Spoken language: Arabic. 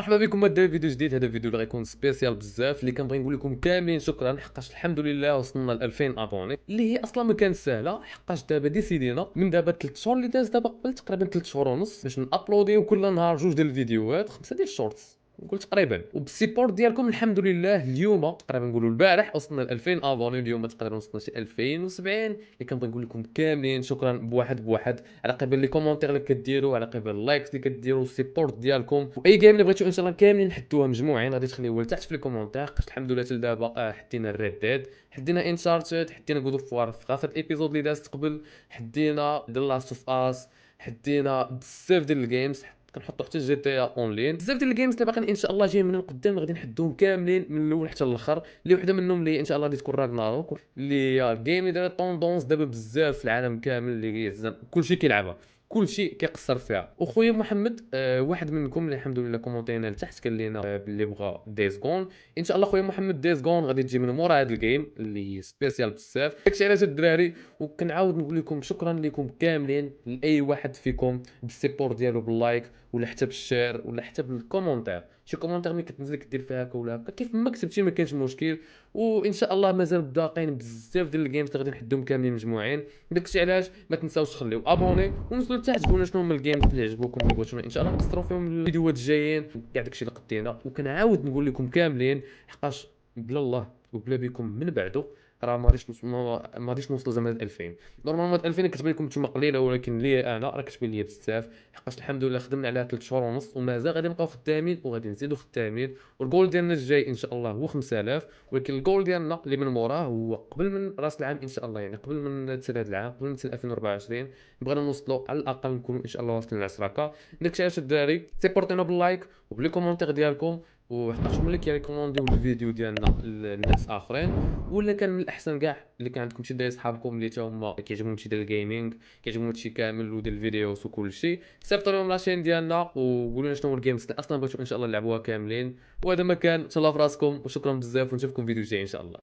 مرحبا بكم مع فيديو جديد. هذا الفيديو اللي غيكون سبيسيال بزاف، اللي كنبغي نقول لكم كاملين شكرا، حقاش الحمد لله وصلنا ل 2000 ابوني، اللي هي اصلا ما كانت سهله. حقاش دابا ديسيدينا من دابا 3 شهور اللي داز، دابا قبل تقريبا 3 شهور ونص، باش نابلوديو كل نهار جوج ديال الفيديوهات، 5 ديال الشورتس نقول تقريبا، وبالسيبورت ديالكم الحمد لله. اليوم تقريبا نقولوا البارح وصلنا ل 2000 ابوني، اليوم تقريبا وصلنا شي 2070. اللي كنبغي نقول لكم كاملين شكرا بواحد على قبل لي كومونتير اللي كديروا، على قبل اللايكس اللي كديروا، السيبورت ديالكم، واي جيم اللي بغيتو ان شاء الله كاملين نحطوها مجموعين غادي تخليوها لتحت في الكومونتير. الحمد لله حتى دابا حدينا الريد ديد، حدينا انشارتد، حدينا جود اوف وار في اخر الابيزود اللي دازت قبل، حدينا ذا لاست اوف اس، حدينا بزاف ديال الجيمز، كنحطوا حتى جي تي اونلاين. بزاف ديال الجيمز اللي باقيين ان شاء الله جايين من القدام غادي نحدوهم كاملين من الاول حتى الاخر. اللي وحده منهم اللي ان شاء الله غادي تكون راغناروك، اللي هي الجيم اللي دايره طوندونس دابا بزاف في العالم كامل، اللي يعزم كلشي كيلعبها، كلشي كيقصر فيها. وخويا محمد واحد منكم اللي الحمد لله كومونتينا لتحت قال لنا باللي بغى دايز جون. ان شاء الله خويا محمد دايز جون غادي تجي من مورا هذا الجيم اللي سبيسيال بزاف. داكشي علاش الدراري، وكنعاود نقول لكم شكرا لكم كاملين، لاي واحد فيكم بالسيبور ديالو، باللايك ولا حتى بالشير ولا حتى بالكومونتير. شي كومونتير ملي كتنزل كدير فيها هكا ولا هكا، كيف ما كتبتي ما كاينش مشكل. وان شاء الله مازال باقيين بزاف ديال الجيمز اللي غادي نحدهم كاملين مجموعين. داكشي علاش ما تنساوش تخليو ابوني ونزلوا لتحت قولوا شنو هما الجيمز اللي عجبوكم، اللي بغيتونا ان شاء الله نكثروا فيهم الفيديوهات الجايين، كاع داكشي اللي قدينا. وكنعاود نقول لكم كاملين حقاش بلا الله وبلا بكم من بعده راه ما غاديش نوصلوا زعما ل 2000. نورمالمون 2000 كتبان لكم نتوما قليله، ولكن ليا انا راه كتبان ليا بزاف، حقاش الحمد لله خدمنا عليها 3 شهور ونص، ومازال غادي نبقاو خدامين وغادي نزيدوا خدامين. والجول ديالنا الجاي ان شاء الله هو 5000، ولكن الجول ديالنا اللي من موراه هو قبل من راس العام ان شاء الله، يعني قبل من سنه هذا العام، قبل من سنه 2024 بغينا نوصلوا على الاقل نكونوا ان شاء الله واصلين ل 10 داكشي علاش الدراري سيبورتينا باللايك وبلي كومونتير ديالكم، وحقاش ملي كيريكومونديو الفيديو ديالنا للناس اخرين، ولا كان من الاحسن كاع اللي كان عندكم شي دايز صحابكم اللي تا هما كيعجبهم شي ديال الجيمنج، كيعجبهم هادشي كامل وديال الفيديوز وكل شيء، صيفطوا لهم لاشين ديالنا وقولوا لنا شنو هو الجيمز اللي اصلا بغيتو ان شاء الله نلعبوها كاملين. وهذا ما كان، تهلاو في راسكم وشكرا بزاف، ونشوفكم فيديو جاي ان شاء الله.